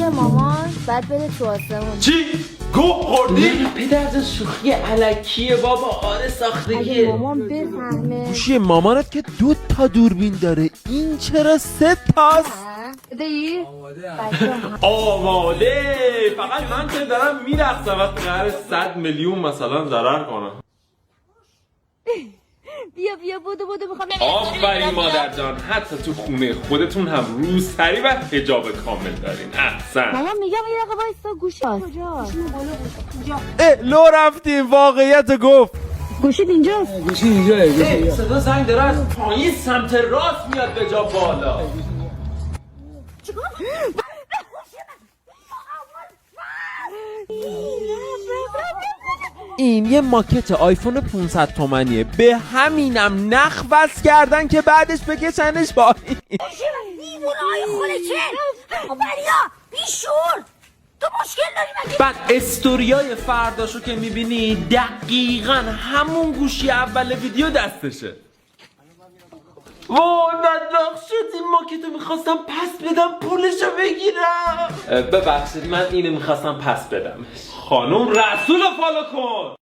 مامان بعد بده تو آسمون. چی؟ گوه خوردی؟ پدر جان شوخی الکیه بابا، آره اگه ساختگیه. مامان بفهمه گوشی مامانت که 2 تا دوربین داره، این چرا 3 تاست؟ بده ای؟ آماده. فقط من که دارم میرقصم وقتی قراره 100 میلیون مثلا ضرر کنم. بیا بودو میخوام آفرین مادر جان، حتی تو خونه خودتون هم روسری و حجاب کامل دارین. احسن. مامان میگم یه دقیقه وایسا گوشی کجاست؟ لو رفتیم، واقعیت گفت. گوشید اینجاست. صدا زنگ داره از پایین سمت راست میاد به جا بالا. این یه ماکت آیفون 500 تومنیه، به همینم نخ وصل کردن که بعدش بکشنش پایین. دیوونه‌های خلچه بریا بیشور تو مشکل داری مگه؟ بعد استوریای فرداشو که میبینی دقیقاً همون گوشی اول ویدیو دستشه. وای بدبخت شدیم، ماکتو میخواستم پس بدم پولشو بگیرم. ببخشید من اینو میخواستم پس بدم. خانم رسول فالو کن.